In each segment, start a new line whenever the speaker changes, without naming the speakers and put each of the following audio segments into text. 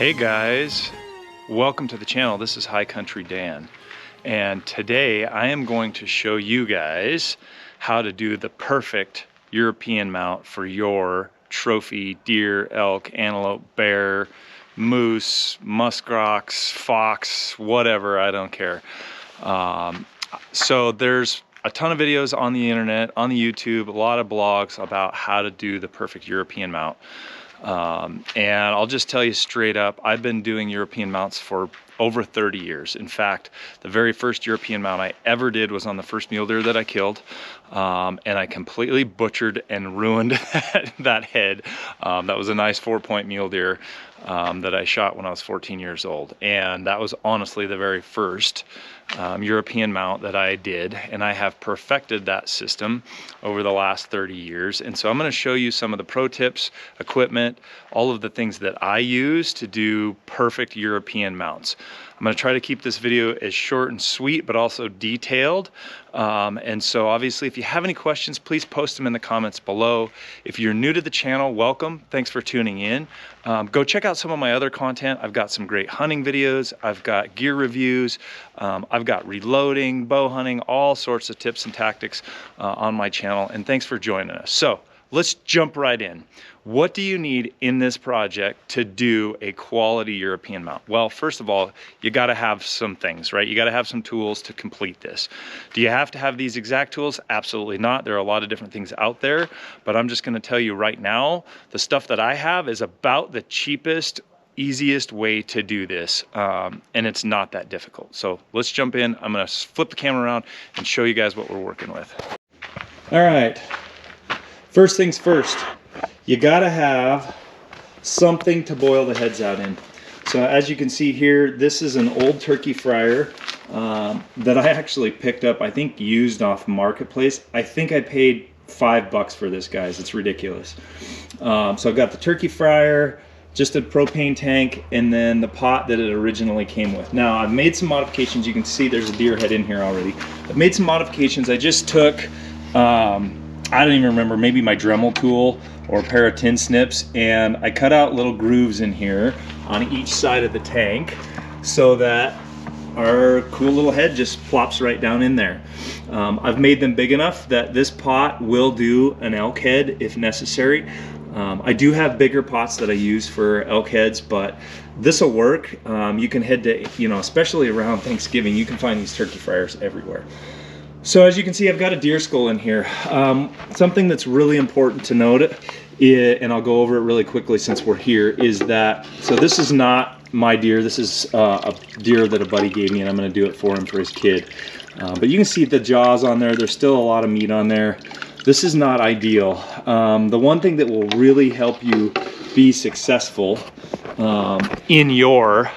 Hey guys, welcome to the channel. This is High Country Dan, and today I am going to show you guys how to do the perfect European mount for your trophy deer, elk, antelope, bear, moose, muskox, fox, whatever, I don't care. So there's a ton of videos on the internet, on the YouTube, a lot of blogs about how to do the perfect European mount. And I'll just tell you straight up, I've been doing European mounts for over 30 years. In fact, the very first European mount I ever did was on the first mule deer that I killed. And I completely butchered and ruined that head. That was a nice 4-point mule deer that I shot when I was 14 years old. And that was honestly the very first European mount that I did, and I have perfected that system over the last 30 years. And so I'm going to show you some of the pro tips, equipment, all of the things that I use to do perfect European mounts. I'm going to try to keep this video as short and sweet, but also detailed. And so obviously, if you have any questions, please post them in the comments below. If you're new to the channel, welcome. Thanks for tuning in. Go check out some of my other content. I've got some great hunting videos. I've got gear reviews. I've got reloading, bow hunting, all sorts of tips and tactics on my channel. And thanks for joining us. So let's jump right in. What do you need in this project to do a quality European mount? Well, first of all, you got to have some things, right? You got to have some tools to complete this. Do you have to have these exact tools? Absolutely not. There are a lot of different things out there, but I'm just going to tell you right now, the stuff that I have is about the cheapest, easiest way to do this, and it's not that difficult. So let's jump in. I'm going to flip the camera around and show you guys what we're working with. All right. First things first, you gotta have something to boil the heads out in. So as you can see here, this is an old turkey fryer that I actually picked up, I think used off Marketplace. I think I paid $5 for this, guys. It's ridiculous. So I've got the turkey fryer, just a propane tank, and then the pot that it originally came with. Now I've made some modifications. You can see there's a deer head in here already. I've made some modifications. I just took I don't even remember, maybe my Dremel tool or a pair of tin snips, and I cut out little grooves in here on each side of the tank so that our cool little head just plops right down in there. I've made them big enough that this pot will do an elk head if necessary. I do have bigger pots that I use for elk heads, but this will work. You can head to, especially around Thanksgiving, you can find these turkey fryers everywhere. So as you can see, I've got a deer skull in here. Something that's really important to note, and I'll go over it really quickly since we're here, is that, so this is not my deer. This is a deer that a buddy gave me, and I'm going to do it for him for his kid. But you can see the jaws on there. There's still a lot of meat on there. This is not ideal. The one thing that will really help you be successful in your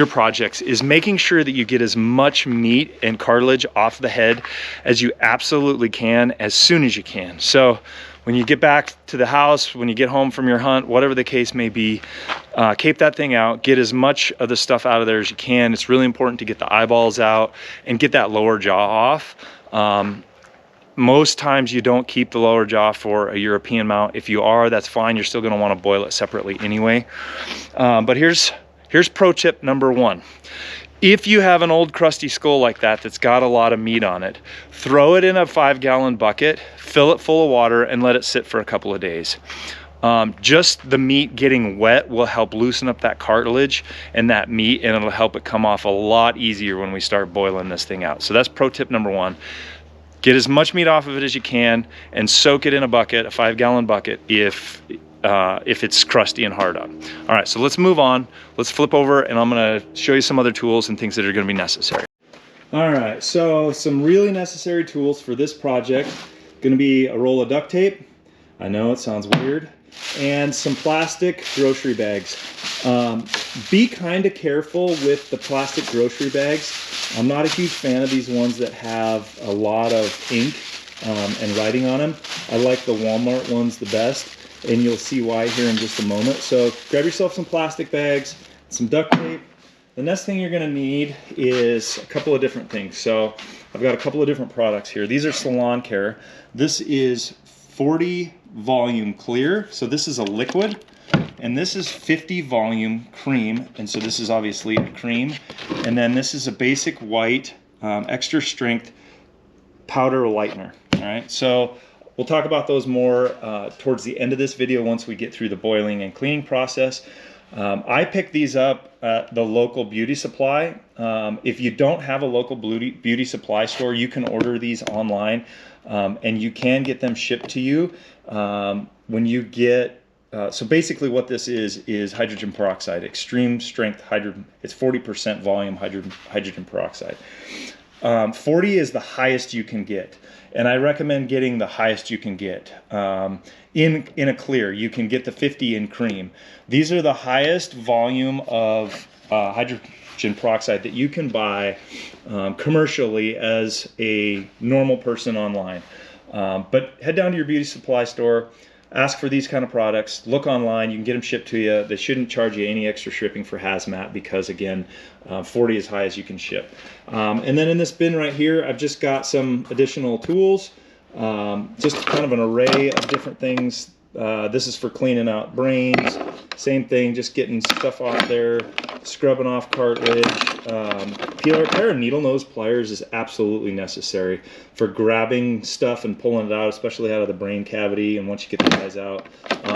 projects is making sure that you get as much meat and cartilage off the head as you absolutely can as soon as you can. So when you get back to the house, when you get home from your hunt, whatever the case may be, cape that thing out, get as much of the stuff out of there as you can. It's really important to get the eyeballs out and get that lower jaw off. Most times you don't keep the lower jaw for a European mount. If you are, that's fine. You're still going to want to boil it separately anyway. But here's pro tip number one. If you have an old crusty skull like that that's got a lot of meat on it, throw it in a 5-gallon bucket, fill it full of water, and let it sit for a couple of days. Just the meat getting wet will help loosen up that cartilage and that meat, and it'll help it come off a lot easier when we start boiling this thing out. So that's pro tip number one. Get as much meat off of it as you can and soak it in a bucket, a 5-gallon bucket, if it's crusty and hard up. All right, so let's move on. Let's flip over, and I'm gonna show you some other tools and things that are gonna be necessary. All right, so some really necessary tools for this project. Gonna be a roll of duct tape. I know it sounds weird. And some plastic grocery bags. Be kind of careful with the plastic grocery bags. I'm not a huge fan of these ones that have a lot of ink and writing on them. I like the Walmart ones the best, and you'll see why here in just a moment. So grab yourself some plastic bags, some duct tape. The next thing you're gonna need is a couple of different things. So I've got a couple of different products here. These are Salon Care. This is 40 volume clear. So this is a liquid, and this is 50 volume cream, and so this is obviously a cream, and then this is a basic white extra strength powder lightener. All right, so we'll talk about those more towards the end of this video once we get through the boiling and cleaning process. I picked these up at the local beauty supply. If you don't have a local beauty supply store, you can order these online, and you can get them shipped to you when you get. So basically what this is hydrogen peroxide, extreme strength hydrogen. It's 40% volume hydrogen peroxide. 40 is the highest you can get, and I recommend getting the highest you can get. In a clear, you can get the 50 in cream. These are the highest volume of hydrogen peroxide that you can buy commercially as a normal person online. But head down to your beauty supply store, ask for these kind of products, look online, you can get them shipped to you. They shouldn't charge you any extra shipping for hazmat because, again, 40 is high as you can ship. And then in this bin right here, I've just got some additional tools, just kind of an array of different things. This is for cleaning out brains. Same thing, just getting stuff off there, scrubbing off cartilage. A pair of needle nose pliers is absolutely necessary for grabbing stuff and pulling it out, especially out of the brain cavity, and once you get the guys out.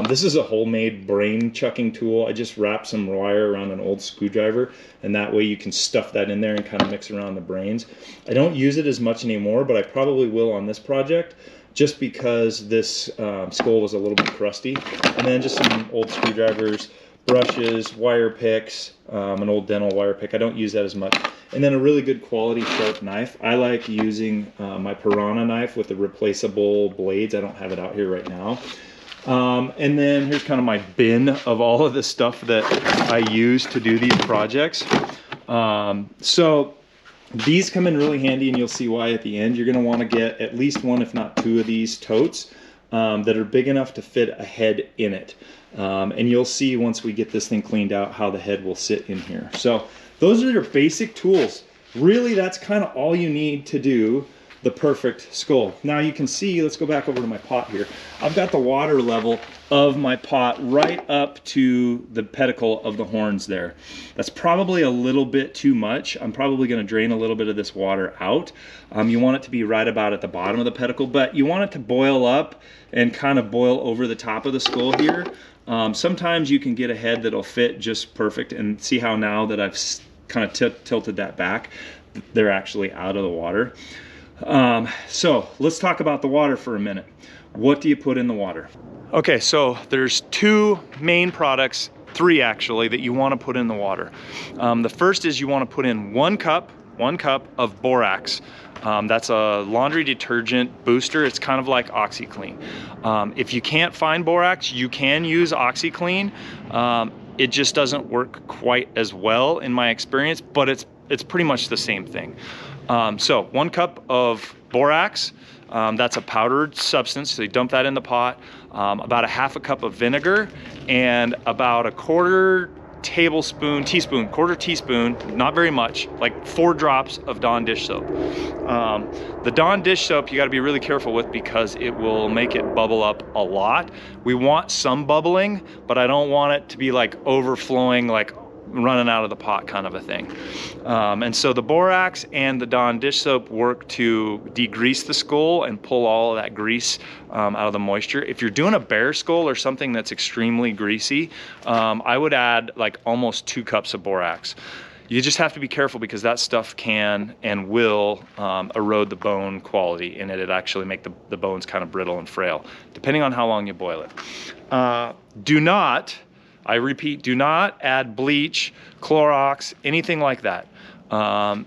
This is a homemade brain chucking tool. I just wrapped some wire around an old screwdriver, and that way you can stuff that in there and kind of mix around the brains. I don't use it as much anymore, but I probably will on this project, just because this skull was a little bit crusty. And then just some old screwdrivers, brushes, wire picks, an old dental wire pick. I don't use that as much. And then a really good quality sharp knife. I like using my Piranha knife with the replaceable blades. I don't have it out here right now. And then here's kind of my bin of all of the stuff that I use to do these projects. So these come in really handy, and you'll see why at the end. You're going to want to get at least one, if not two, of these totes that are big enough to fit a head in it. And you'll see once we get this thing cleaned out how the head will sit in here. So those are your basic tools. Really, that's kind of all you need to do the perfect skull. Now you can see, let's go back over to my pot here. I've got the water level of my pot right up to the pedicle of the horns there. That's probably a little bit too much. I'm probably going to drain a little bit of this water out. You want it to be right about at the bottom of the pedicle, but you want it to boil up and kind of boil over the top of the skull here. Sometimes you can get a head that'll fit just perfect, and see how now that I've kind of tilted that back, they're actually out of the water. So let's talk about the water for a minute. What do you put in the water? Okay, so there's two main products, three actually, that you want to put in the water. The first is you want to put in one cup of borax. That's a laundry detergent booster. It's kind of like OxyClean. If you can't find borax, you can use OxyClean. It just doesn't work quite as well in my experience, but it's pretty much the same thing. So 1 cup of borax, that's a powdered substance, so you dump that in the pot, about a half a cup of vinegar, and about a quarter teaspoon, not very much, like 4 drops of Dawn dish soap. The Dawn dish soap you got to be really careful with because it will make it bubble up a lot. We want some bubbling, but I don't want it to be like overflowing, like running out of the pot kind of a thing. And so the borax and the Dawn dish soap work to degrease the skull and pull all of that grease out of the moisture. If you're doing a bear skull or something that's extremely greasy, I would add like almost 2 cups of borax. You just have to be careful because that stuff can and will erode the bone quality, and it'd actually make the bones kind of brittle and frail, depending on how long you boil it. I repeat, do not add bleach, Clorox, anything like that. A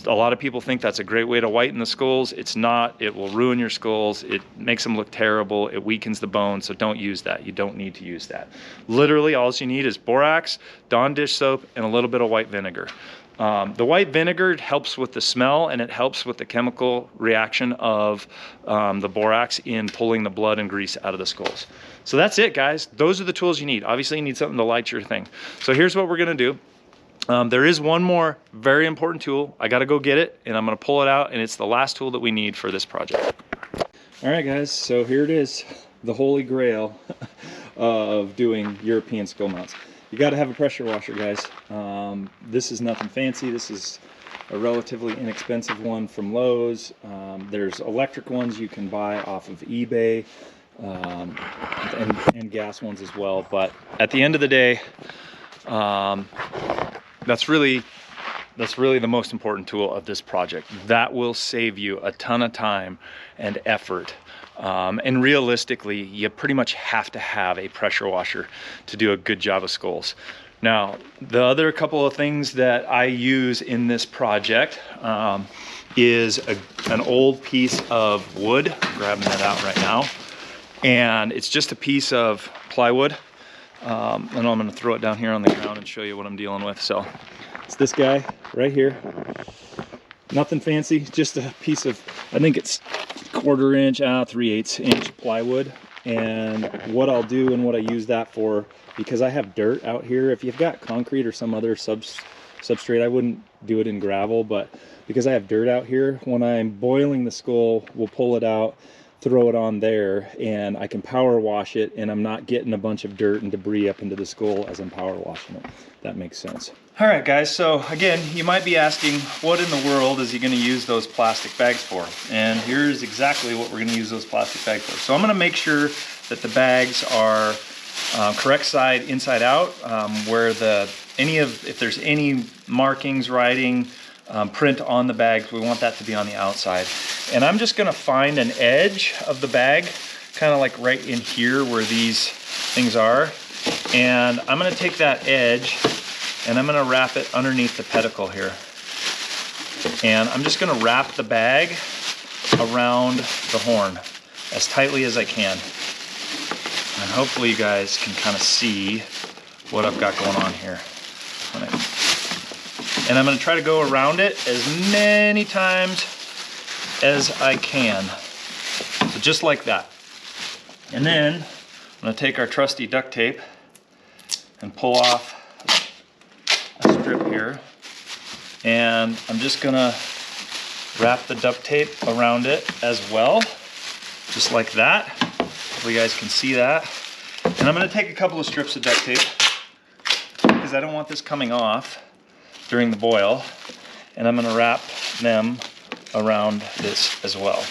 lot of people think that's a great way to whiten the skulls. It's not. It will ruin your skulls. It makes them look terrible. It weakens the bone, so don't use that. You don't need to use that. Literally, all you need is borax, Dawn dish soap, and a little bit of white vinegar. The white vinegar helps with the smell, and it helps with the chemical reaction of the borax in pulling the blood and grease out of the skulls. So that's it, guys. Those are the tools you need. Obviously, you need something to light your thing. So here's what we're going to do. There is one more very important tool. I got to go get it, and I'm going to pull it out, and it's the last tool that we need for this project. All right, guys, so here it is, the Holy Grail of doing European skull mounts. You got to have a pressure washer, guys. This is nothing fancy. This is a relatively inexpensive one from Lowe's. There's electric ones you can buy off of eBay, and gas ones as well. But at the end of the day, that's really the most important tool of this project. That will save you a ton of time and effort. And realistically, you pretty much have to have a pressure washer to do a good job of skulls. Now, the other couple of things that I use in this project is an old piece of wood. I'm grabbing that out right now. And it's just a piece of plywood. And I'm gonna throw it down here on the ground and show you what I'm dealing with. So it's this guy right here. Nothing fancy, just a piece of, I think it's 1/4 inch, 3/8 inch plywood. And what I'll do and what I use that for, because I have dirt out here, if you've got concrete or some other substrate, I wouldn't do it in gravel, but because I have dirt out here, when I'm boiling the skull, we'll pull it out, throw it on there, and I can power wash it, and I'm not getting a bunch of dirt and debris up into the skull as I'm power washing it. That makes sense. All right, guys, so again, you might be asking, what in the world is he gonna use those plastic bags for? And here's exactly what we're gonna use those plastic bags for. So I'm gonna make sure that the bags are correct side inside out, where if there's any markings, writing, print on the bags, we want that to be on the outside. And I'm just gonna find an edge of the bag, kind of like right in here where these things are. And I'm gonna take that edge and I'm gonna wrap it underneath the pedicle here. And I'm just gonna wrap the bag around the horn as tightly as I can. And hopefully you guys can kind of see what I've got going on here. And I'm gonna try to go around it as many times as I can. So just like that. And then I'm gonna take our trusty duct tape and pull off a strip here. And I'm just gonna wrap the duct tape around it as well, just like that. Hopefully you guys can see that. And I'm gonna take a couple of strips of duct tape because I don't want this coming off during the boil, and I'm gonna wrap them around this as well.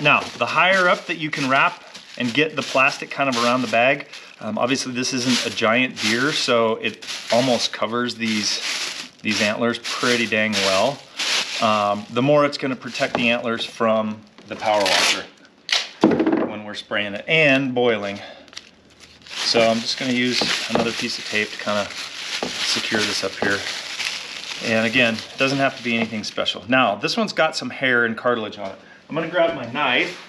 Now, the higher up that you can wrap and get the plastic kind of around the bag, obviously this isn't a giant deer, so it almost covers these antlers pretty dang well. The more it's gonna protect the antlers from the power washer when we're spraying it and boiling. So I'm just gonna use another piece of tape to kind of secure this up here. And again, it doesn't have to be anything special. Now, this one's got some hair and cartilage on it. I'm gonna grab my knife.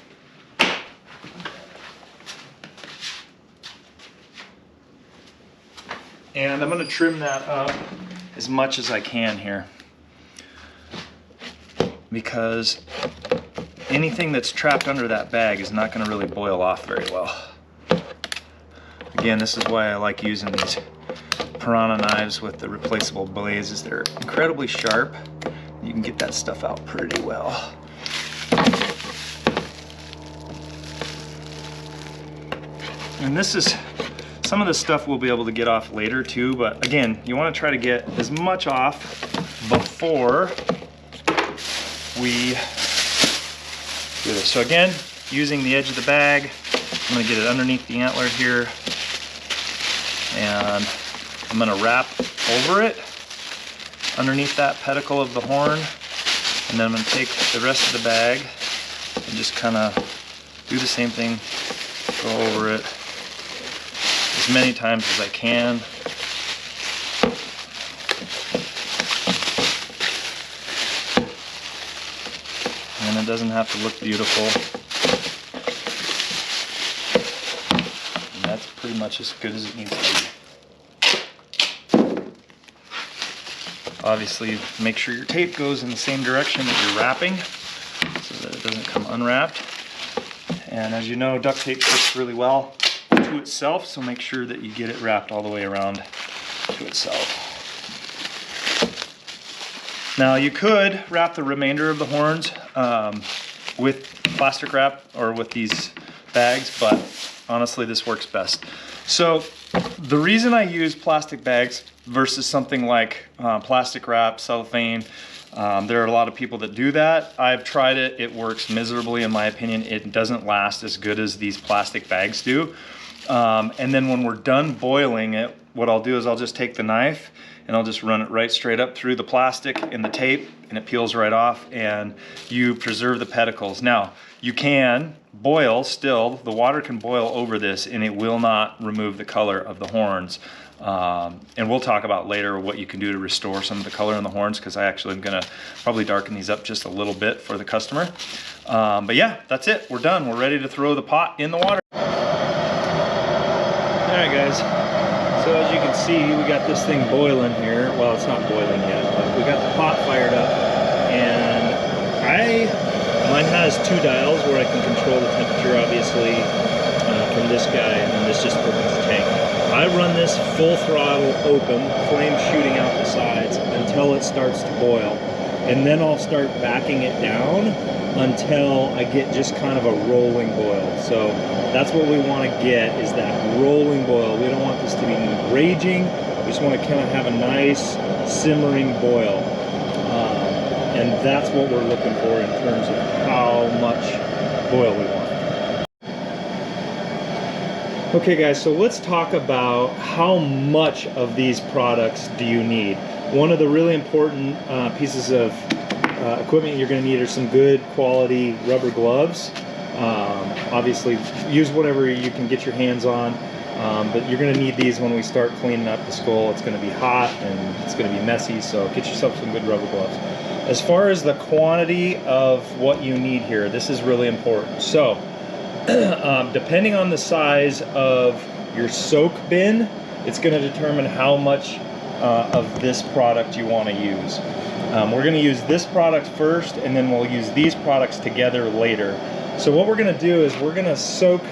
And I'm gonna trim that up as much as I can here, because anything that's trapped under that bag is not gonna really boil off very well. Again, this is why I like using these Piranha knives with the replaceable blades. They're incredibly sharp. You can get that stuff out pretty well. And this is, some of this stuff we'll be able to get off later too, but again, you want to try to get as much off before we do this. So again, using the edge of the bag, I'm going to get it underneath the antler here, and I'm going to wrap over it underneath that pedicle of the horn, and then I'm going to take the rest of the bag and just kind of do the same thing, go over it as many times as I can. And it doesn't have to look beautiful. And that's pretty much as good as it needs to be. Obviously, make sure your tape goes in the same direction that you're wrapping so that it doesn't come unwrapped. And as you know, duct tape sticks really well to itself, so make sure that you get it wrapped all the way around to itself. Now, you could wrap the remainder of the horns with plastic wrap or with these bags, but honestly, this works best. So the reason I use plastic bags versus something like plastic wrap, cellophane, there are a lot of people that do that. I've tried it. It works miserably, in my opinion. It doesn't last as good as these plastic bags do. And then when we're done boiling it, what I'll do is I'll just take the knife and I'll just run it right straight up through the plastic and the tape, and it peels right off, and you preserve the pedicles. Now, you can boil still, the water can boil over this and it will not remove the color of the horns. And we'll talk about later what you can do to restore some of the color in the horns, because I actually am gonna probably darken these up just a little bit for the customer. But yeah, that's it, we're done. We're ready to throw the pot in the water. All right, guys. So as you can see, we got this thing boiling here. Well, it's not boiling yet, but we got the pot fired up, and mine has 2 dials where I can control the temperature, obviously, from this guy, and then this just opens the tank. I run this full throttle open, flames shooting out the sides until it starts to boil, and then I'll start backing it down until I get just kind of a rolling boil. So that's what we want to get, is that rolling boil. We don't want this to be raging. We just want to kind of have a nice simmering boil. And that's what we're looking for in terms of how much boil we want. Okay guys, so let's talk about how much of these products do you need. One of the really important pieces of equipment you're going to need are some good quality rubber gloves. Obviously, use whatever you can get your hands on, but you're going to need these when we start cleaning up the skull. It's going to be hot and it's going to be messy, so get yourself some good rubber gloves. As far as the quantity of what you need here, this is really important. So, depending on the size of your soak bin, it's going to determine how much of this product you want to use. We're going to use this product first, and then we'll use these products together later. So what we're going to do is we're going to soak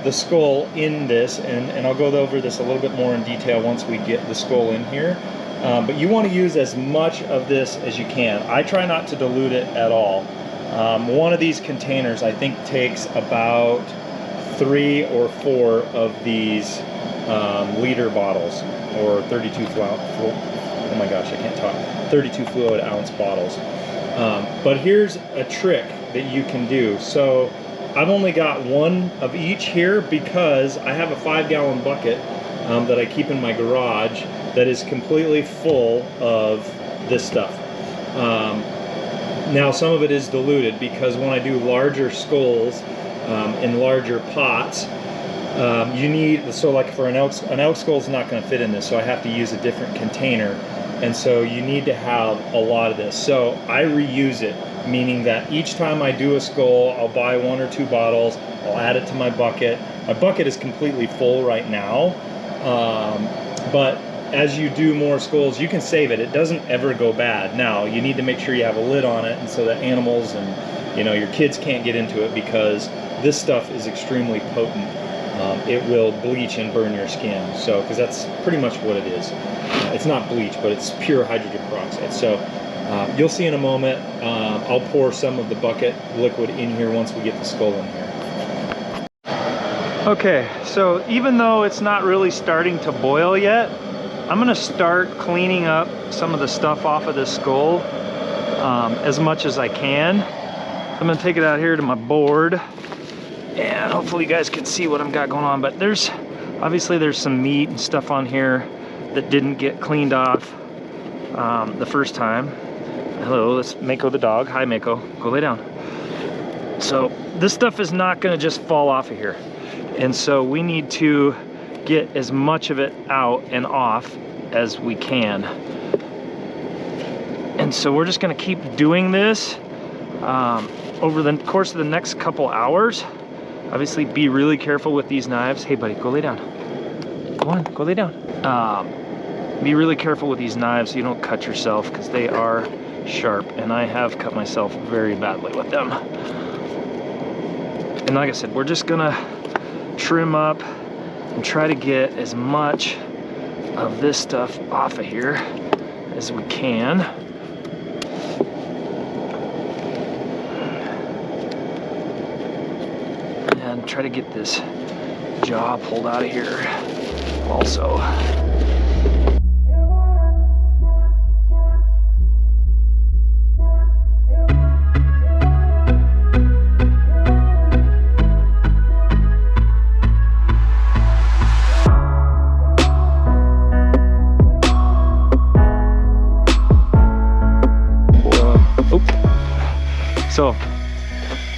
the skull in this, and I'll go over this a little bit more in detail once we get the skull in here. But you want to use as much of this as you can. I try not to dilute it at all. One of these containers I think takes about 3 or 4 of these liter bottles, or 32 fluid. Oh my gosh, I can't talk. 32 fluid ounce bottles. But here's a trick that you can do. So I've only got 1 of each here because I have a 5-gallon bucket that I keep in my garage that is completely full of this stuff. Now some of it is diluted because when I do larger skulls in larger pots, you need, so like for an elk skull is not going to fit in this, so I have to use a different container, and so you need to have a lot of this. So I reuse it, meaning that each time I do a skull, I'll buy 1 or 2 bottles, I'll add it to my bucket. My bucket is completely full right now, but as you do more skulls, you can save it. It doesn't ever go bad. Now, you need to make sure you have a lid on it, and so that animals and your kids can't get into it, because this stuff is extremely potent. It will bleach and burn your skin. So, because that's pretty much what it is. It's not bleach, but it's pure hydrogen peroxide. So, you'll see in a moment. I'll pour some of the bucket liquid in here once we get the skull in here. Okay, so even though it's not really starting to boil yet, I'm gonna start cleaning up some of the stuff off of this skull as much as I can. I'm gonna take it out here to my board, and hopefully you guys can see what I've got going on, but obviously there's some meat and stuff on here that didn't get cleaned off the first time. Hello, that's Mako the dog. Hi Mako, go lay down. So this stuff is not gonna just fall off of here. And so we need to get as much of it out and off as we can. And so we're just gonna keep doing this over the course of the next couple hours. Obviously be really careful with these knives. Hey buddy, go lay down. Go on, go lay down. Be really careful with these knives so you don't cut yourself, because they are sharp, and I have cut myself very badly with them. And like I said, we're just gonna trim up and try to get as much of this stuff off of here as we can. And try to get this jaw pulled out of here also. So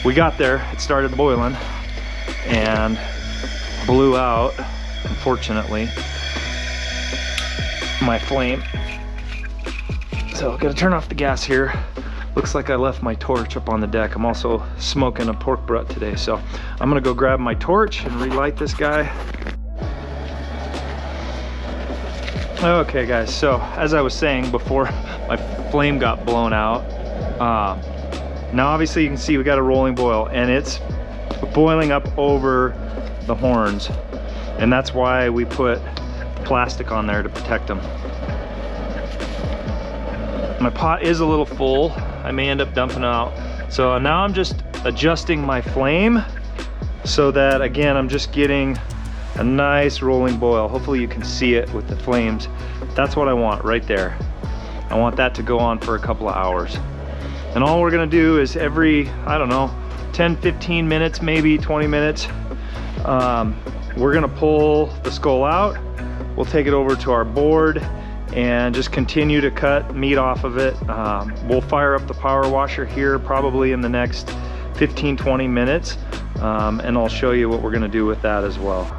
we got there, it started boiling and blew out, unfortunately, my flame. So gotta turn off the gas here. Looks like I left my torch up on the deck. I'm also smoking a pork butt today, so I'm gonna go grab my torch and relight this guy. Okay guys, so as I was saying before my flame got blown out, now obviously you can see we got a rolling boil and it's boiling up over the horns, and that's why we put plastic on there to protect them. My pot is a little full. I may end up dumping out. So now I'm just adjusting my flame so that, again, I'm just getting a nice rolling boil. Hopefully you can see it with the flames. That's what I want right there. I want that to go on for a couple of hours. And all we're gonna do is every, I don't know, 10, 15 minutes, maybe 20 minutes, we're gonna pull the skull out. We'll take it over to our board and just continue to cut meat off of it. We'll fire up the power washer here probably in the next 15, 20 minutes, and I'll show you what we're gonna do with that as well.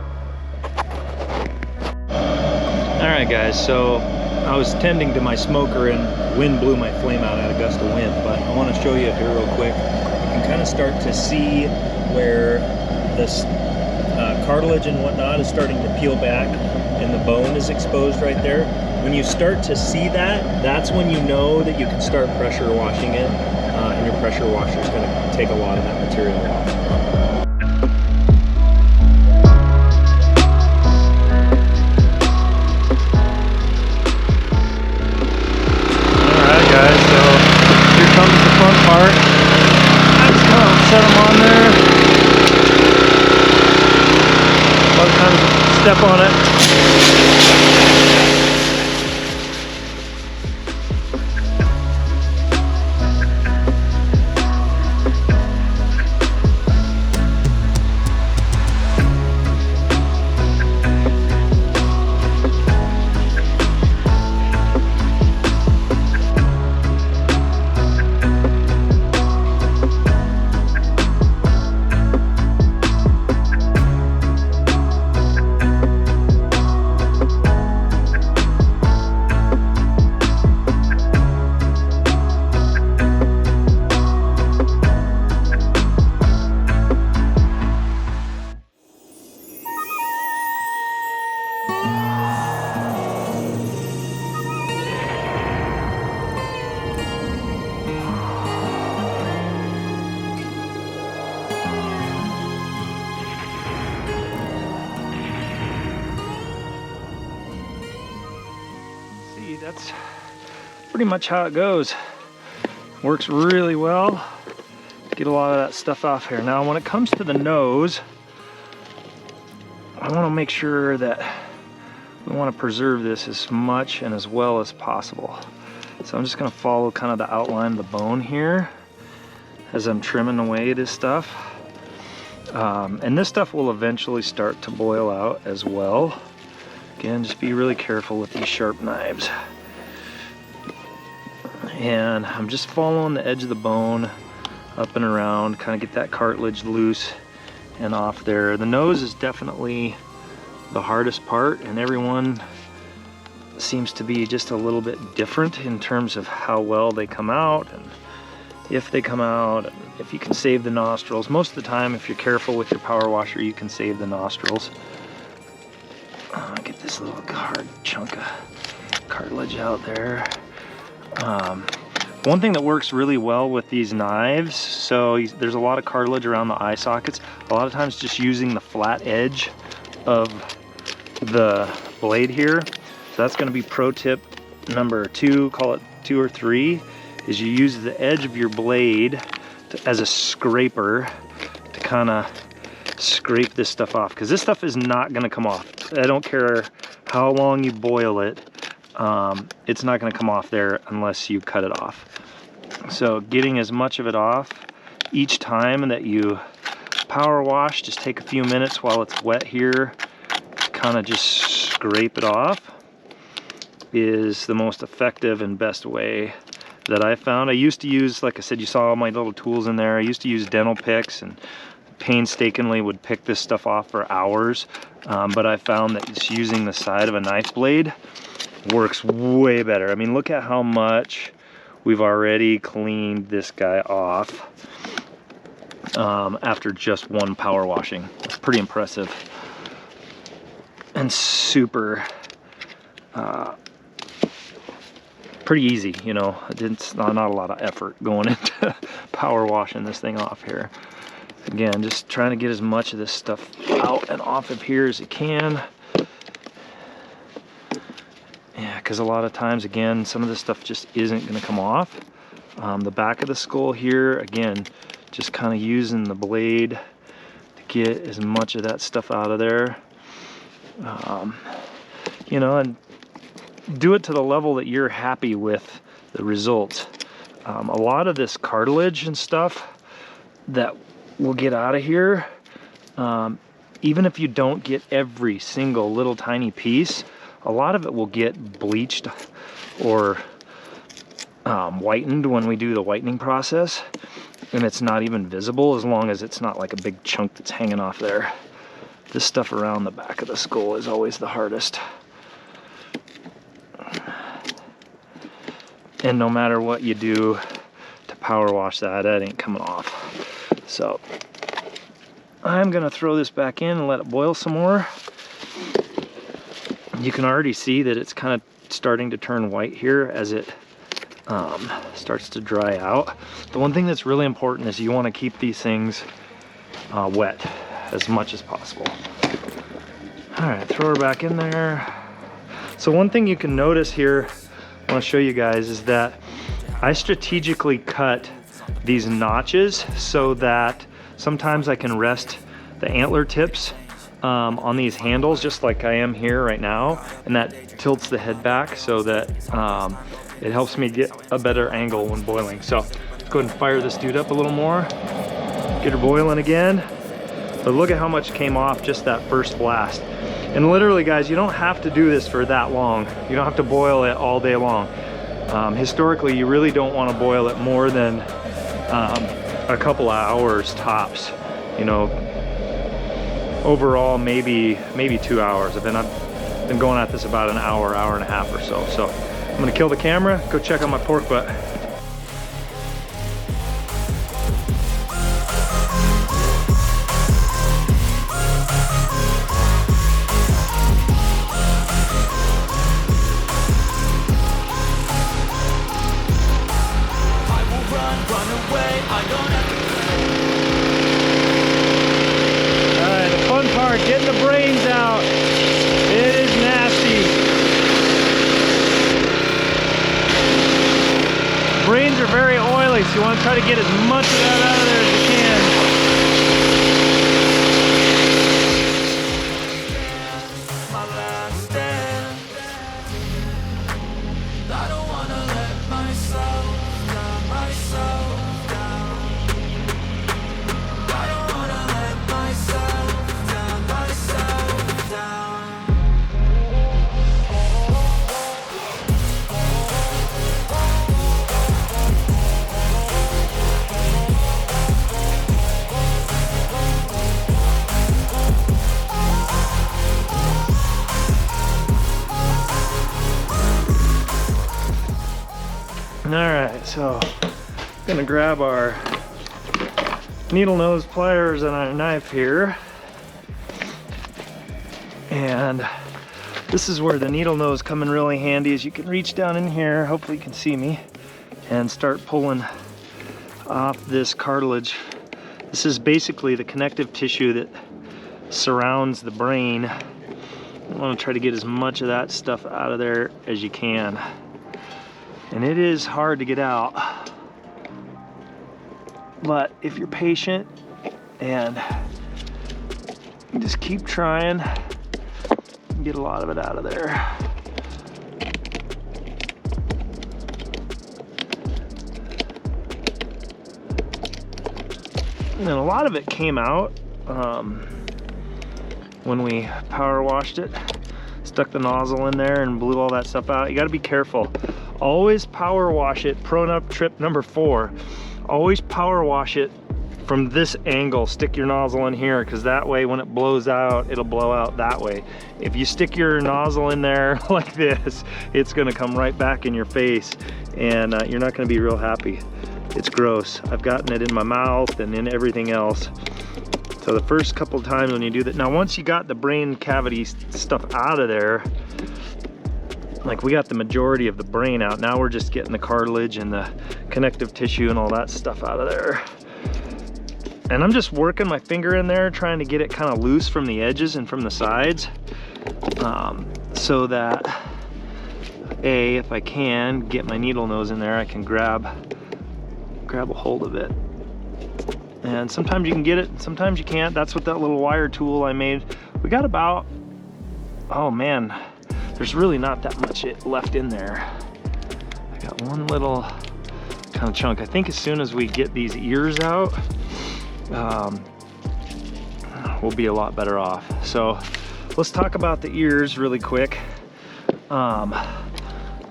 All right guys, so I was tending to my smoker and wind blew my flame out at a gust of wind, but I want to show you here real quick. You can kind of start to see where this cartilage and whatnot is starting to peel back and the bone is exposed right there. When you start to see that, that's when you know that you can start pressure washing it, and your pressure washer is going to take a lot of that material off. Part. Let's go set them on there. A lot of times step on it. That's pretty much how it goes. Works really well. Get a lot of that stuff off here. Now when it comes to the nose, I want to make sure that we want to preserve this as much and as well as possible. So I'm just going to follow kind of the outline of the bone here as I'm trimming away this stuff. And this stuff will eventually start to boil out as well. Again, just be really careful with these sharp knives. And I'm just following the edge of the bone up and around, kind of get that cartilage loose and off there. The nose is definitely the hardest part, and everyone seems to be just a little bit different in terms of how well they come out, and if they come out, and if you can save the nostrils. Most of the time, if you're careful with your power washer, you can save the nostrils. Get this little hard chunk of cartilage out there. One thing that works really well with these knives, so there's a lot of cartilage around the eye sockets. A lot of times just using the flat edge of the blade here. So that's going to be pro tip number 2, call it 2 or 3, is you use the edge of your blade as a scraper to kind of
scrape this stuff off, because this stuff is not going to come off. I don't care how long you boil it, it's not going to come off there unless you cut it off. So getting as much of it off each time that you power wash, just take a few minutes while it's wet here, kind of just scrape it off, is the most effective and best way that I found. I used to use, like I said, you saw all my little tools in there. I used to use dental picks and painstakingly would pick this stuff off for hours, but I found that just using the side of a knife blade works way better. I mean, look at how much we've already cleaned this guy off after just one power washing. It's pretty impressive and super pretty easy, you know. It's not a lot of effort going into power washing this thing off here. Again, just trying to get as much of this stuff out and off of here as you can. Yeah, because a lot of times, again, some of this stuff just isn't going to come off. The back of the skull here, again, just kind of using the blade to get as much of that stuff out of there. You know, and do it to the level that you're happy with the results. A lot of this cartilage and stuff that we'll get out of here, even if you don't get every single little tiny piece, a lot of it will get bleached or whitened when we do the whitening process, and it's not even visible as long as it's not like a big chunk that's hanging off there. This stuff around the back of the skull is always the hardest. And no matter what you do to power wash that, that ain't coming off. So I'm gonna throw this back in and let it boil some more. You can already see that it's kind of starting to turn white here as it starts to dry out. The one thing that's really important is you want to keep these things wet as much as possible. All right, throw her back in there. So one thing you can notice here, I want to show you guys, is that I strategically cut these notches so that sometimes I can rest the antler tips on these handles, just like I am here right now, and that tilts the head back so that it helps me get a better angle when boiling. So let's go ahead and fire this dude up a little more, get her boiling again. But look at how much came off just that first blast. And literally, guys, you don't have to do this for that long. You don't have to boil it all day long. Historically, you really don't want to boil it more than a couple of hours tops. You know, overall, maybe 2 hours. I've been going at this about an hour, hour and a half or so. So I'm gonna kill the camera, go check on my pork butt. Getting the brains out. It is nasty. Brains are very oily, so you want to try to get as much of that out of there as you can. Alright, so I'm gonna grab our needle nose pliers and our knife here, and this is where the needle nose come in really handy. As you can reach down in here, hopefully you can see me, and start pulling off this cartilage. This is basically the connective tissue that surrounds the brain. You want to try to get as much of that stuff out of there as you can. And it is hard to get out, but if you're patient and Just keep trying and get a lot of it out of there. And then a lot of it came out when we power washed it. Stuck the nozzle in there and blew all that stuff out. You got to be careful. Always power wash it. Pro tip number 4. Always power wash it from this angle. Stick your nozzle in here, because that way when it blows out, it'll blow out that way. If you stick your nozzle in there like this, it's going to come right back in your face, and you're not going to be real happy. It's gross. I've gotten it in my mouth and in everything else. So the first couple times when you do that, now once you got the brain cavity stuff out of there, like we got the majority of the brain out, now we're just getting the cartilage and the connective tissue and all that stuff out of there. And I'm just working my finger in there, trying to get it kind of loose from the edges and from the sides, so that if I can get my needle nose in there, I can grab a hold of it. And sometimes you can get it, sometimes you can't. That's what that little wire tool I made. We got about, oh man, there's really not that much left in there. I got one little kind of chunk. I think as soon as we get these ears out, we'll be a lot better off. So let's talk about the ears really quick.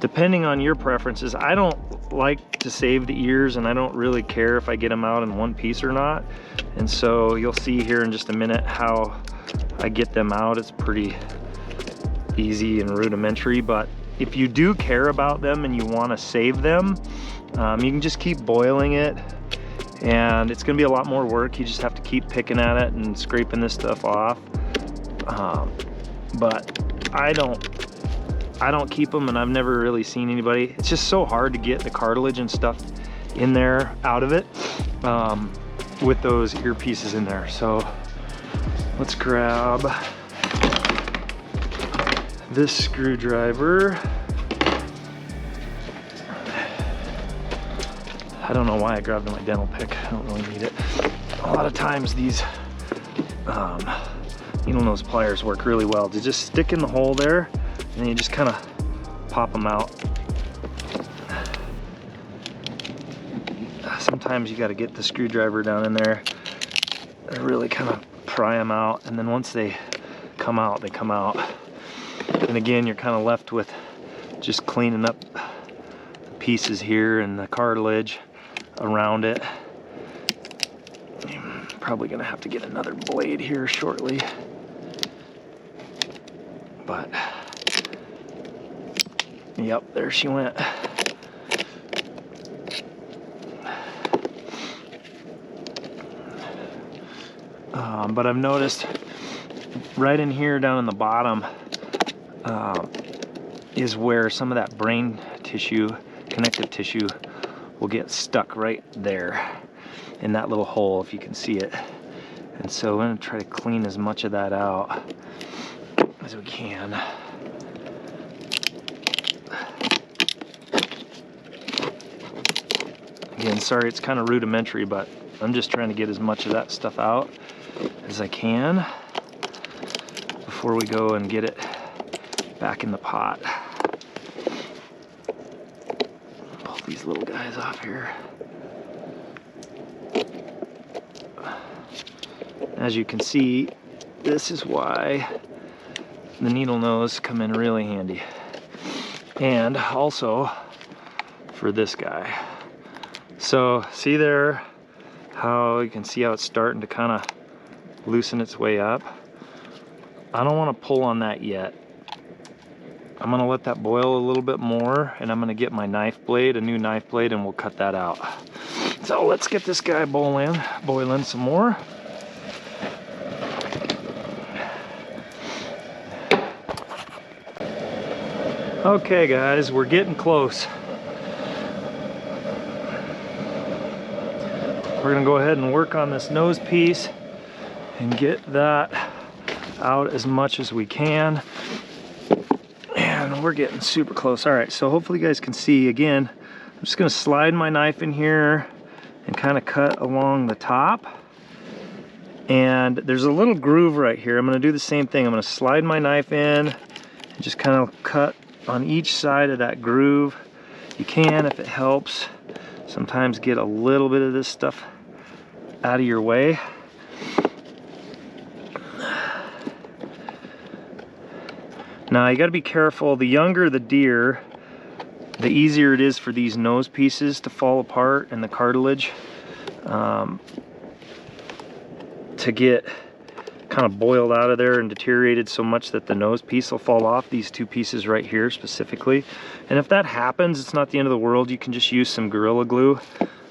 Depending on your preferences, I don't like to save the ears, and I don't really care if I get them out in one piece or not. And so you'll see here in just a minute how I get them out. It's pretty easy and rudimentary, but if you do care about them and you want to save them, you can just keep boiling it, and it's going to be a lot more work. You just have to keep picking at it and scraping this stuff off. But I don't keep them, and I've never really seen anybody. It's just so hard to get the cartilage and stuff in there out of it with those earpieces in there. So let's grab this screwdriver. I don't know why I grabbed my dental pick. I don't really need it. A lot of times these needle nose pliers work really well to just stick in the hole there, and you just kind of pop them out. Sometimes you got to get the screwdriver down in there and really kind of pry them out, and then once they come out, they come out. And again, you're kind of left with just cleaning up the pieces here and the cartilage around it. I'm probably gonna have to get another blade here shortly, but yep, there she went. But I've noticed right in here down in the bottom is where some of that brain tissue, connective tissue, will get stuck right there in that little hole, if you can see it. And so we're going to try to clean as much of that out as we can. Again, sorry, it's kind of rudimentary, but I'm just trying to get as much of that stuff out as I can before we go and get it back in the pot. Pull these little guys off here. As you can see, this is why the needle nose come in really handy. And also for this guy. So see there how you can see how it's starting to kind of loosen its way up? I don't want to pull on that yet. I'm going to let that boil a little bit more, and I'm going to get my knife blade, a new knife blade, and we'll cut that out. So let's get this guy boiling some more. Okay guys, we're getting close. We're gonna go ahead and work on this nose piece and get that out as much as we can. And we're getting super close. All right, so hopefully you guys can see. Again, I'm just gonna slide my knife in here and kind of cut along the top. And there's a little groove right here. I'm gonna do the same thing. I'm gonna slide my knife in and just kind of cut on each side of that groove. You can, if it helps, sometimes get a little bit of this stuff out of your way. Now you got to be careful. The younger the deer, the easier it is for these nose pieces to fall apart and the cartilage to get kind of boiled out of there and deteriorated so much that the nose piece will fall off, these two pieces right here specifically. And if that happens, it's not the end of the world. You can just use some Gorilla Glue,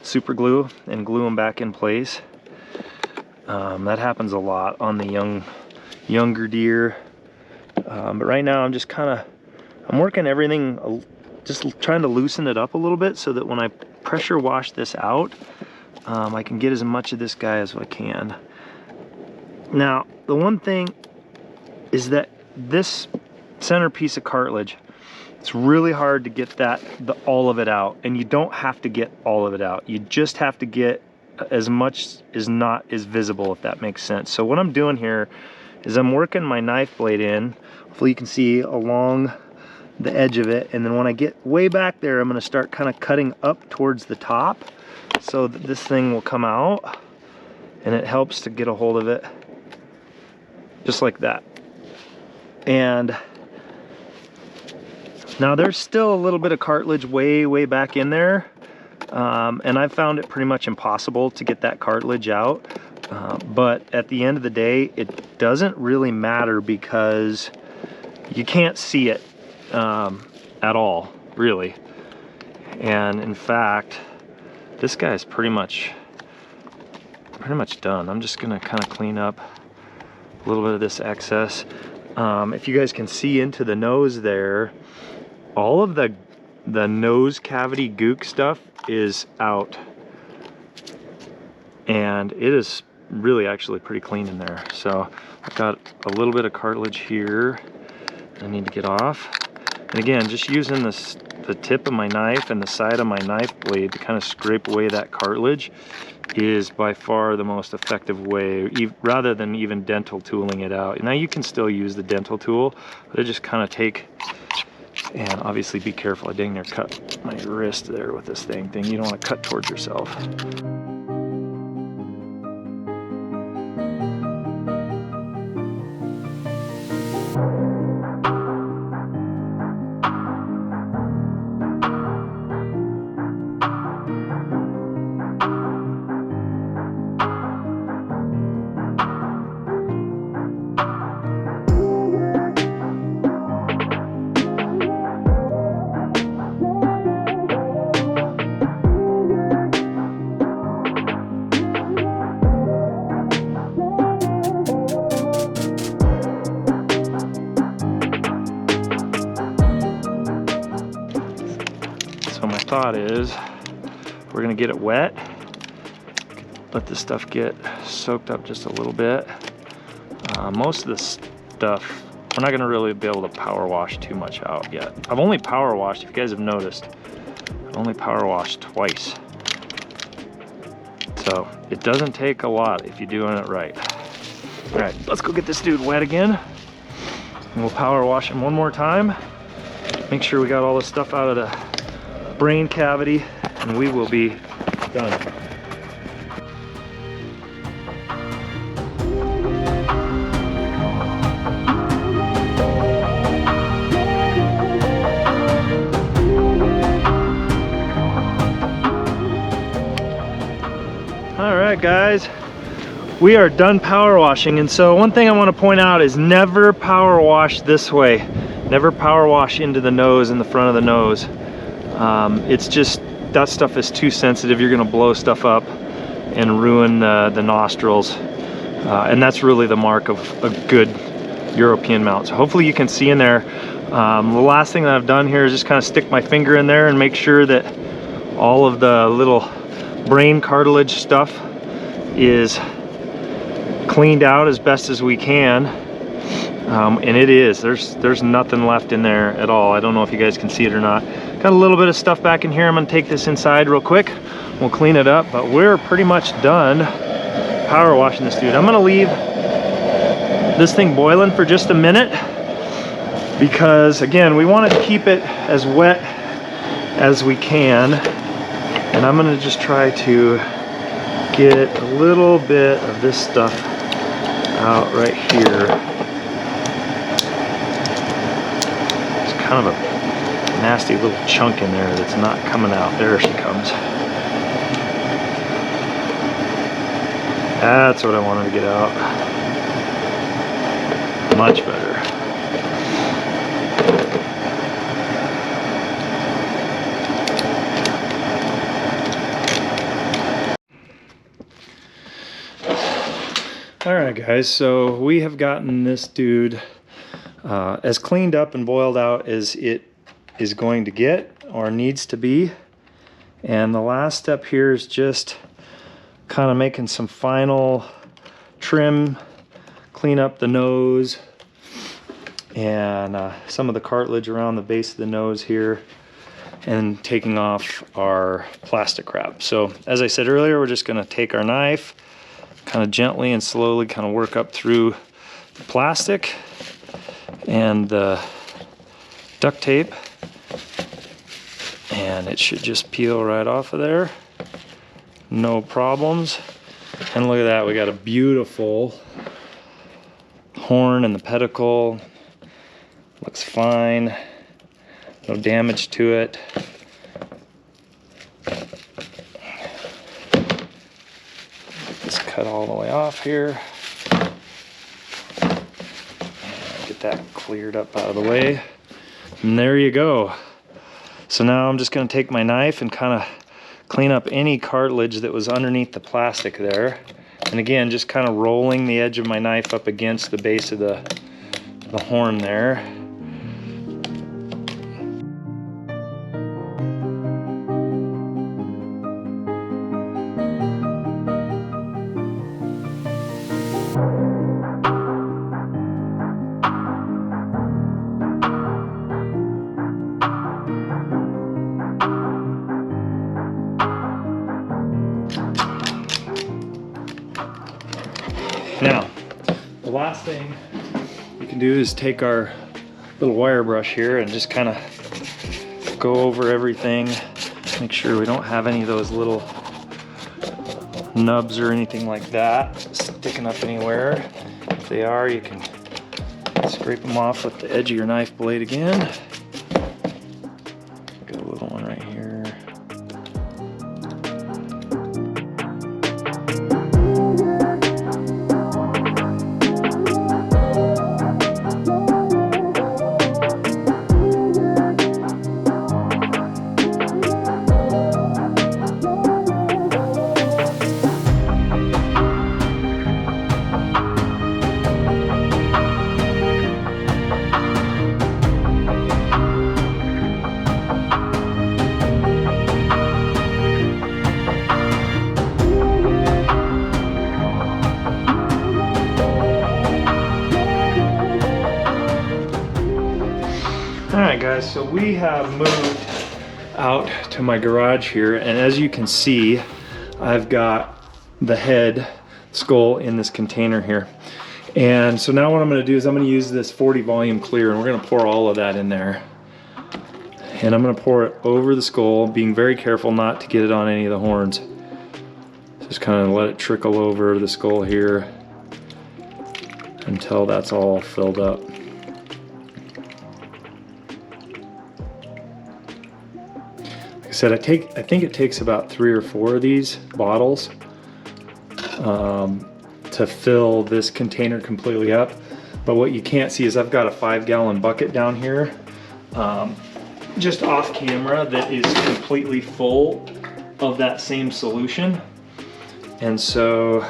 super glue, and glue them back in place. That happens a lot on the younger deer. But right now I'm just I'm working everything, just trying to loosen it up a little bit so that when I pressure wash this out, I can get as much of this guy as I can. Now, the one thing is that this center piece of cartilage, it's really hard to get all of it out, and you don't have to get all of it out. You just have to get as much as not is visible, if that makes sense. So what I'm doing here is I'm working my knife blade in. Hopefully you can see along the edge of it, and then when I get way back there, I'm going to start kind of cutting up towards the top so that this thing will come out, and it helps to get a hold of it just like that. And now there's still a little bit of cartilage way back in there, and I've found it pretty much impossible to get that cartilage out, but at the end of the day it doesn't really matter because you can't see it at all, really. And in fact, this guy's pretty much done. I'm just gonna kind of clean up a little bit of this excess. If you guys can see into the nose there, all of the nose cavity gook stuff is out, and it is really actually pretty clean in there. So I've got a little bit of cartilage here I need to get off, and again, just using the tip of my knife and the side of my knife blade to kind of scrape away that cartilage is by far the most effective way, rather than even dental tooling it out. Now you can still use the dental tool, but I just kind of take, and obviously be careful. I dang near cut my wrist there with this thing. You don't want to cut towards yourself. Thought is we're gonna get it wet, let this stuff get soaked up just a little bit. Most of this stuff we're not gonna really be able to power wash too much out yet. I've only power washed, if you guys have noticed, I've only power washed twice, so it doesn't take a lot if you're doing it right. All right, let's go get this dude wet again, and we'll power wash him one more time, make sure we got all the stuff out of the brain cavity, and we will be done. All right, guys, we are done power washing. And so one thing I want to point out is never power wash this way. Never power wash into the nose, in the front of the nose. It's just, that stuff is too sensitive. You're gonna blow stuff up and ruin the nostrils. And that's really the mark of a good European mount. So hopefully you can see in there. The last thing that I've done here is just kind of stick my finger in there and make sure that all of the little brain cartilage stuff is cleaned out as best as we can. And it is, there's nothing left in there at all. I don't know if you guys can see it or not. Got a little bit of stuff back in here. I'm gonna take this inside real quick. We'll clean it up, but we're pretty much done power washing this dude. I'm gonna leave this thing boiling for just a minute because, again, we want to keep it as wet as we can. And I'm gonna just try to get a little bit of this stuff out right here. It's kind of a nasty little chunk in there that's not coming out. There she comes. That's what I wanted to get out. Much better. All right, guys, so we have gotten this dude as cleaned up and boiled out as it is going to get or needs to be. And the last step here is just kind of making some final trim, clean up the nose and some of the cartilage around the base of the nose here, and taking off our plastic wrap. So as I said earlier, we're just going to take our knife, kind of gently and slowly kind of work up through the plastic and the duct tape, and it should just peel right off of there, no problems. And look at that, we got a beautiful horn in the pedicle, looks fine, no damage to it. Just cut all the way off here. And get that cleared up out of the way. And there you go. So now I'm just going to take my knife and kind of clean up any cartilage that was underneath the plastic there. And again, just kind of rolling the edge of my knife up against the base of the horn there. Now, the last thing we can do is take our little wire brush here and just kind of go over everything, make sure we don't have any of those little nubs or anything like that sticking up anywhere. If they are, you can scrape them off with the edge of your knife blade again. Got a little one right here. Alright guys, so we have moved out to my garage here, and as you can see, I've got the head skull in this container here. And so now what I'm going to do is I'm going to use this 40 volume clear, and we're going to pour all of that in there. And I'm going to pour it over the skull, being very careful not to get it on any of the horns. Just kind of let it trickle over the skull here until that's all filled up. Like I said, I think it takes about 3 or 4 of these bottles to fill this container completely up. But what you can't see is I've got a 5-gallon bucket down here, just off camera, that is completely full of that same solution. And so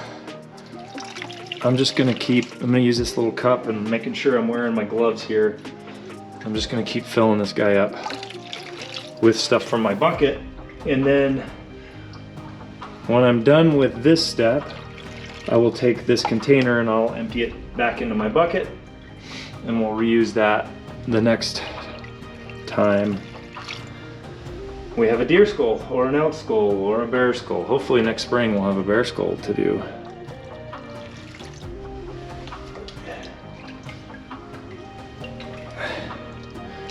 I'm gonna use this little cup, and making sure I'm wearing my gloves here, I'm just gonna keep filling this guy up with stuff from my bucket. And then when I'm done with this step, I will take this container and I'll empty it back into my bucket, and we'll reuse that the next time we have a deer skull or an elk skull or a bear skull. Hopefully next spring we'll have a bear skull to do.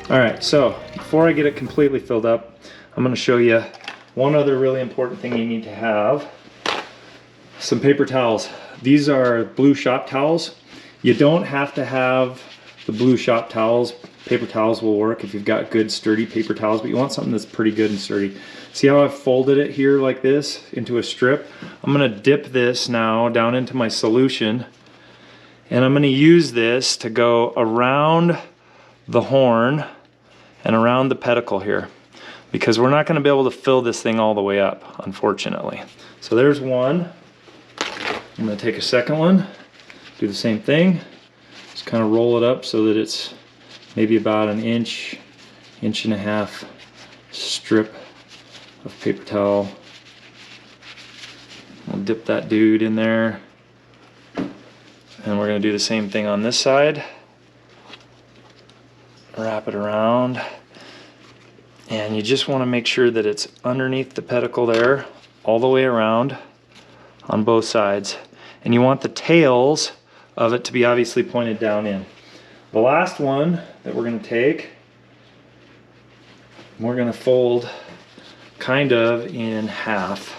All right, so before I get it completely filled up, I'm gonna show you one other really important thing you need to have. Some paper towels. These are blue shop towels. You don't have to have the blue shop towels. Paper towels will work if you've got good sturdy paper towels, but you want something that's pretty good and sturdy. See how I've folded it here like this into a strip? I'm gonna dip this now down into my solution, and I'm gonna use this to go around the horn and around the pedicle here, because we're not gonna be able to fill this thing all the way up, unfortunately. So there's one. I'm gonna take a second one, do the same thing. Just kind of roll it up so that it's maybe about an inch, inch and a half strip of paper towel. We'll dip that dude in there. And we're gonna do the same thing on this side. Wrap it around. And you just wanna make sure that it's underneath the pedicle there, all the way around on both sides. And you want the tails of it to be obviously pointed down in. The last one that we're gonna take, we're gonna fold kind of in half.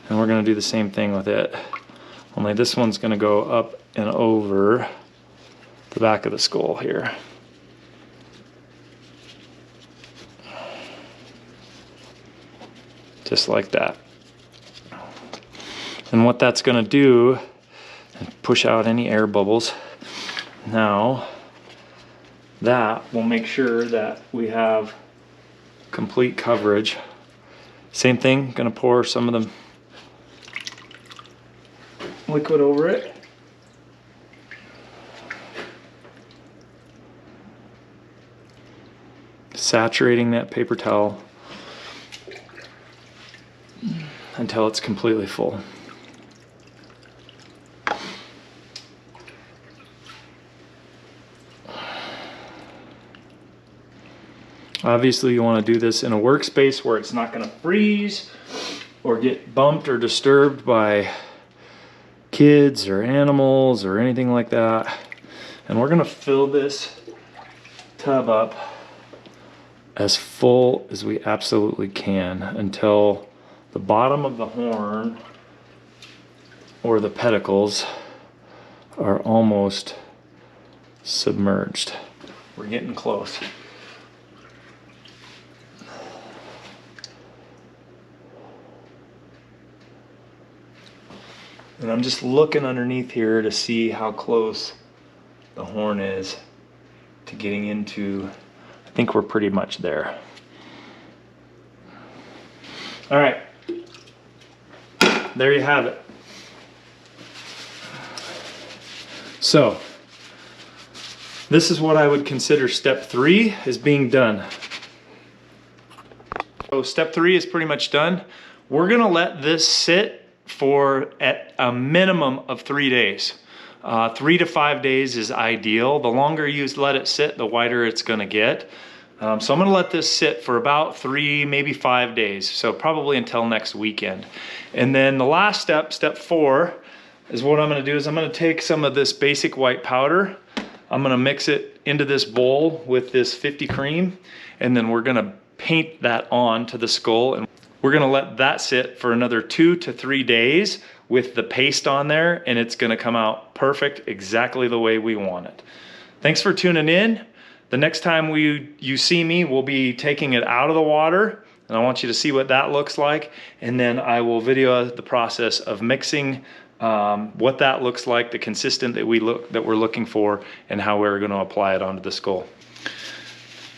And we're gonna do the same thing with it. Only this one's gonna go up and over the back of the skull here. Just like that. And what that's gonna do, push out any air bubbles. Now, that will make sure that we have complete coverage. Same thing, gonna pour some of the liquid over it. Saturating that paper towel until it's completely full. Obviously you want to do this in a workspace where it's not going to freeze or get bumped or disturbed by kids or animals or anything like that. And we're going to fill this tub up as full as we absolutely can until the bottom of the horn or the pedicles are almost submerged. We're getting close. And I'm just looking underneath here to see how close the horn is to getting into. I think we're pretty much there. All right, there you have it. So this is what I would consider step 3 is being done. So step 3 is pretty much done. We're gonna let this sit for at a minimum of 3 days. 3 to 5 days is ideal. The longer you let it sit, the whiter it's gonna get. So I'm gonna let this sit for about 3, maybe 5 days. So probably until next weekend. And then the last step, step 4, is what I'm gonna do is I'm gonna take some of this basic white powder. I'm gonna mix it into this bowl with this 50 cream, and then we're gonna paint that on to the skull. And we're gonna let that sit for another 2 to 3 days with the paste on there, and it's gonna come out perfect, exactly the way we want it. Thanks for tuning in. The next time you see me, we'll be taking it out of the water, and I want you to see what that looks like, and then I will video the process of mixing what that looks like, the consistent that we're looking for, and how we're gonna apply it onto the skull.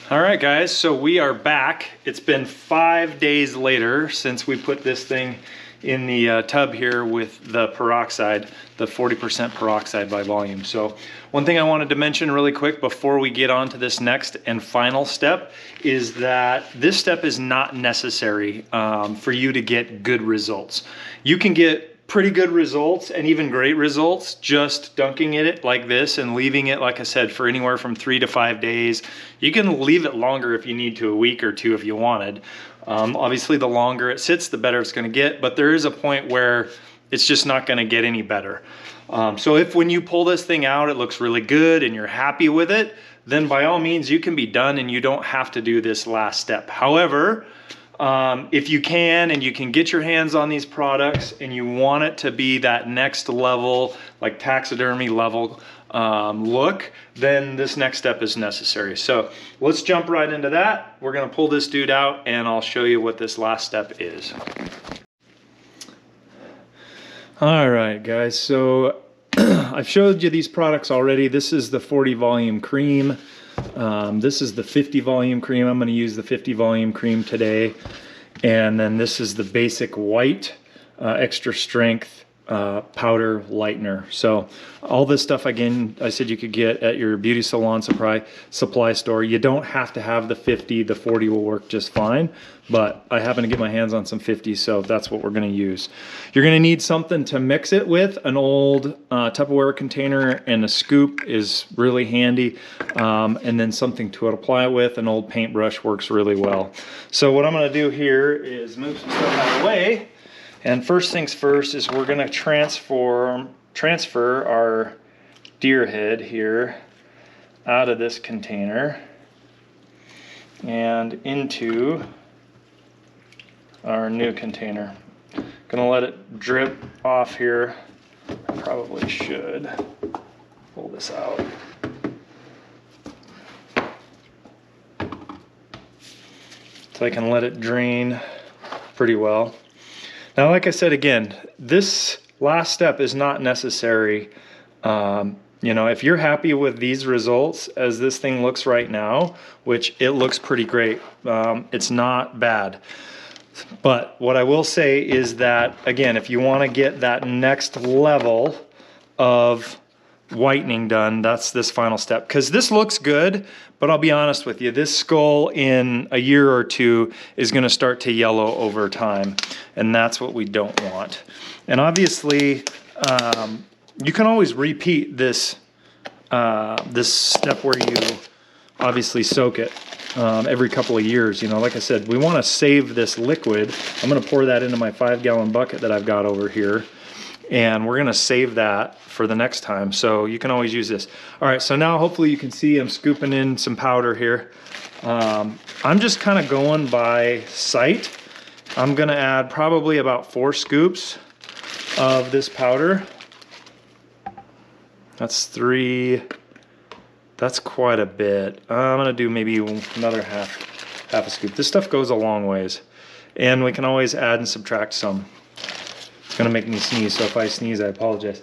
All right, guys, so we are back. It's been 5 days later since we put this thing in the tub here with the peroxide, the 40% peroxide by volume. So one thing I wanted to mention really quick before we get on to this next and final step is that this step is not necessary for you to get good results. You can get pretty good results and even great results just dunking it like this and leaving it, like I said, for anywhere from 3 to 5 days. You can leave it longer if you need to, a week or 2 if you wanted. Obviously the longer it sits, the better it's gonna get, but there is a point where it's just not gonna get any better. So if when you pull this thing out, it looks really good and you're happy with it, then by all means you can be done and you don't have to do this last step. However, if you can and you can get your hands on these products and you want it to be that next level, like taxidermy level look, then this next step is necessary. So let's jump right into that. We're gonna pull this dude out and I'll show you what this last step is. All right, guys, so I've showed you these products already. This is the 40 volume cream. This is the 50 volume cream. I'm going to use the 50 volume cream today. And then this is the basic white extra strength powder lightener. So all this stuff, again, I said you could get at your beauty salon supply store. You don't have to have the 50. The 40 will work just fine, but I happen to get my hands on some 50, so that's what we're going to use. You're going to need something to mix it with. An old Tupperware container and a scoop is really handy, and then something to apply it with. An old paintbrush works really well. So what I'm going to do here is move some stuff out of the way. And first things first is we're going to transfer our deer head here out of this container and into our new container. Going to let it drip off here. I probably should pull this out. So I can let it drain pretty well. Now, like I said, again, this last step is not necessary. You know, if you're happy with these results as this thing looks right now, which it looks pretty great, it's not bad. But what I will say is that, again, if you want to get that next level of whitening done, that's this final step. Because this looks good, but I'll be honest with you, this skull in a year or two is going to start to yellow over time, and that's what we don't want. And obviously, you can always repeat this this step where you obviously soak it every couple of years. You know, like I said, we want to save this liquid. I'm going to pour that into my 5-gallon bucket that I've got over here, and we're going to save that for the next time. So you can always use this. All right, so now hopefully you can see I'm scooping in some powder here. I'm just kind of going by sight. I'm going to add probably about 4 scoops of this powder. That's 3. That's quite a bit. I'm going to do maybe another half a scoop. This stuff goes a long ways, and we can always add and subtract some. It's going to make me sneeze, so if I sneeze, I apologize.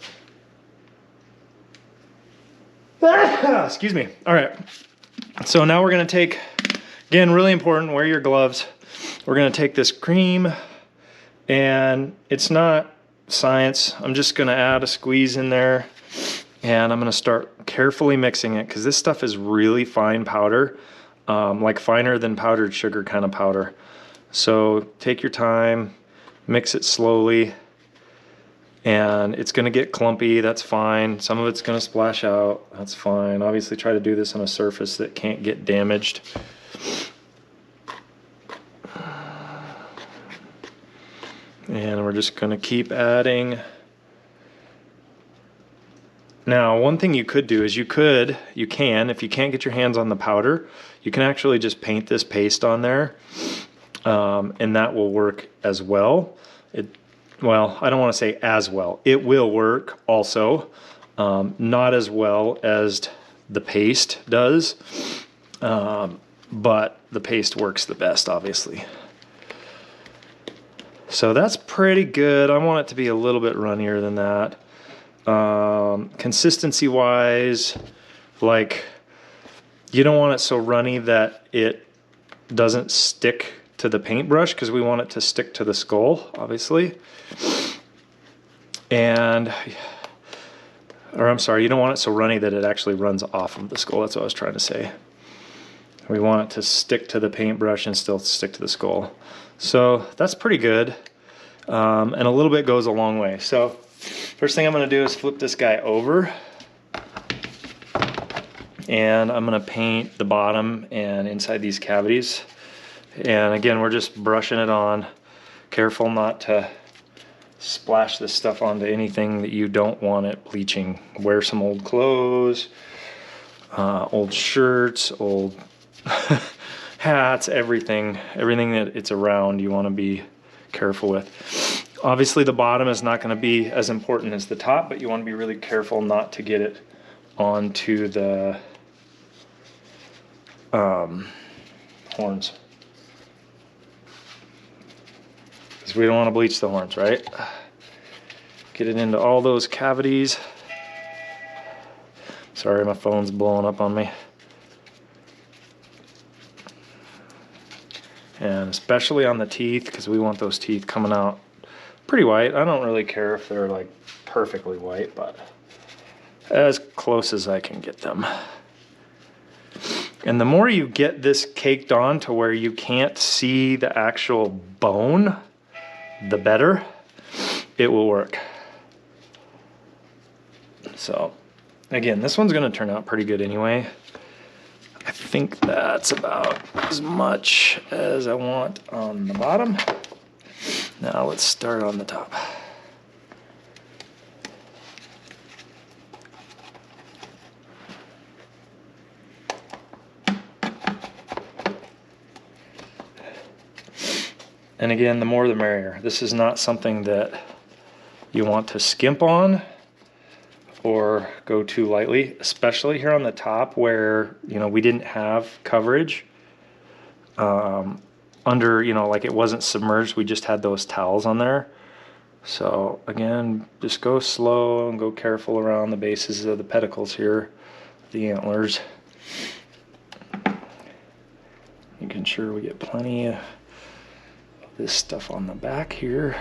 Excuse me. All right. So now we're going to take, again, really important, wear your gloves. We're going to take this cream, and it's not science. I'm just going to add a squeeze in there, and I'm going to start carefully mixing it, because this stuff is really fine powder, like finer than powdered sugar kind of powder. So take your time, mix it slowly. And it's going to get clumpy, that's fine. Some of it's going to splash out, that's fine. Obviously try to do this on a surface that can't get damaged. And we're just going to keep adding. Now, one thing you could do is you can, if you can't get your hands on the powder, you can actually just paint this paste on there, and that will work as well. Well, I don't want to say as well. It will work also, not as well as the paste does, but the paste works the best, obviously. So that's pretty good. I want it to be a little bit runnier than that. Consistency wise, like, you don't want it so runny that it doesn't stick to the paintbrush, because we want it to stick to the skull, obviously. And, or I'm sorry, you don't want it so runny that it actually runs off of the skull. That's what I was trying to say. We want it to stick to the paintbrush and still stick to the skull. So that's pretty good. And a little bit goes a long way. So first thing I'm going to do is flip this guy over. And I'm going to paint the bottom and inside these cavities. And again, we're just brushing it on. Careful not to splash this stuff onto anything that you don't want it bleaching. Wear some old clothes. old shirts, old hats, everything that it's around, you want to be careful with. Obviously the bottom is not going to be as important as the top, but you want to be really careful not to get it onto the horns, because we don't want to bleach the horns, right? Get it into all those cavities. Sorry, my phone's blowing up on me. And especially on the teeth, because we want those teeth coming out pretty white. I don't really care if they're like perfectly white, but as close as I can get them. And the more you get this caked on to where you can't see the actual bone, the better it will work. So again, this one's going to turn out pretty good anyway. I think that's about as much as I want on the bottom. Now let's start on the top. And again, the more the merrier. This is not something that you want to skimp on or go too lightly, especially here on the top where, you know, we didn't have coverage under, you know, like it wasn't submerged. We just had those towels on there. So again, just go slow and go careful around the bases of the pedicles here, the antlers. Making sure we get plenty of this stuff on the back here.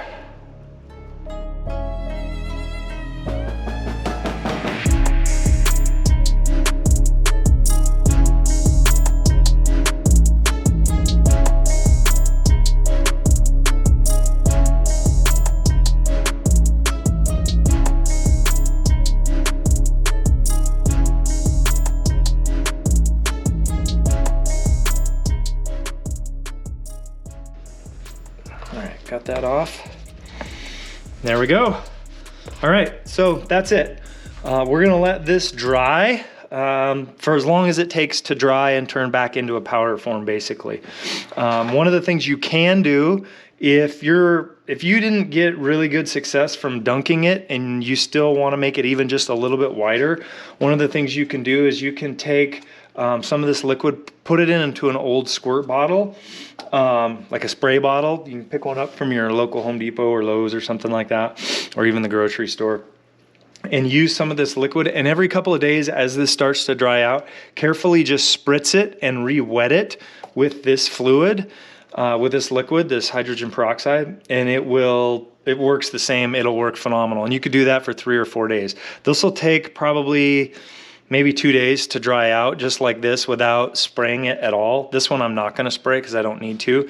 Got that off. There we go. All right, so that's it. We're gonna let this dry for as long as it takes to dry and turn back into a powder form, basically. One of the things you can do, if you didn't get really good success from dunking it and you still want to make it even just a little bit wider, one of the things you can do is you can take some of this liquid, put it into an old squirt bottle, like a spray bottle. You can pick one up from your local Home Depot or Lowe's or something like that, or even the grocery store, and use some of this liquid. And every couple of days, as this starts to dry out, carefully just spritz it and re-wet it with this fluid, with this liquid, this hydrogen peroxide, and it works the same. It'll work phenomenal. And you could do that for 3 or 4 days. This will take probably maybe 2 days to dry out just like this without spraying it at all. This one I'm not going to spray because I don't need to.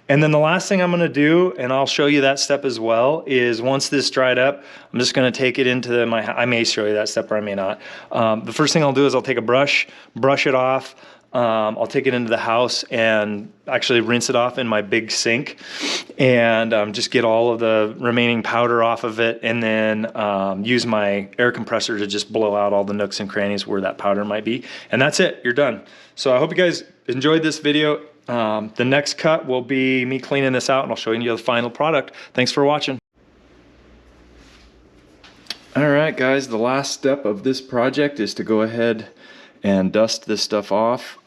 And then the last thing I'm going to do, and I'll show you that step as well, is once this dried up, I'm just going to take it into I may show you that step or I may not. The first thing I'll do is I'll take a brush it off. I'll take it into the house and actually rinse it off in my big sink and just get all of the remaining powder off of it, and then use my air compressor to just blow out all the nooks and crannies where that powder might be. And that's it, you're done. So I hope you guys enjoyed this video. The next cut will be me cleaning this out and I'll show you the final product. Thanks for watching. All right, guys, the last step of this project is to go ahead and dust this stuff off.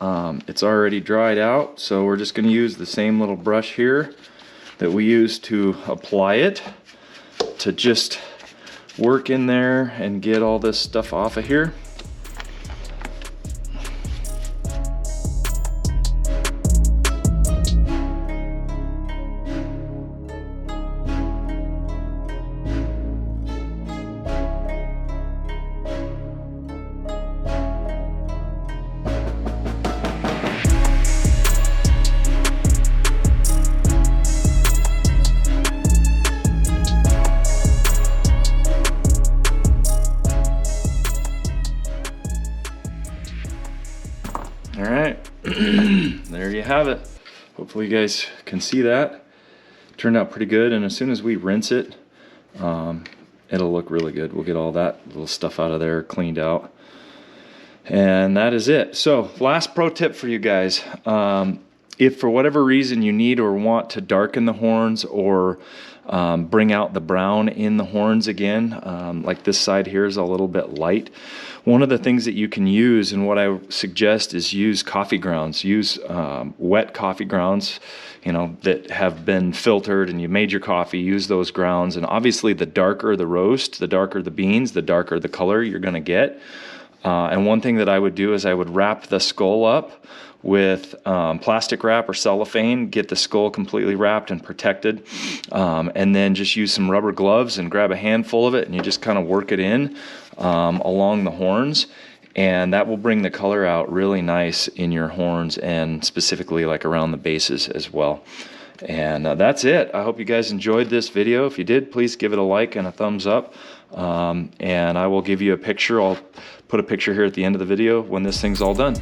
It's already dried out, so we're just going to use the same little brush here that we used to apply it to just work in there and get all this stuff off of here. All right, there you have it. Hopefully you guys can see that. Turned out pretty good, and as soon as we rinse it, it'll look really good. We'll get all that little stuff out of there, cleaned out.
And that is it. So last pro tip for you guys. If for whatever reason you need or want to darken the horns or bring out the brown in the horns again, like this side here is a little bit light, one of the things that you can use, and what I suggest, is use coffee grounds. Use wet coffee grounds, you know, that have been filtered and you made your coffee. Use those grounds, and obviously the darker the roast, the darker the beans, the darker the color you're going to get. And one thing that I would do is I would wrap the skull up with plastic wrap or cellophane, get the skull completely wrapped and protected, and then just use some rubber gloves and grab a handful of it, and you just kind of work it in along the horns, and that will bring the color out really nice in your horns, and specifically like around the bases as well. And that's it. I hope you guys enjoyed this video. If you did, please give it a like and a thumbs up, and I will give you a picture. I'll put a picture here at the end of the video when this thing's all done.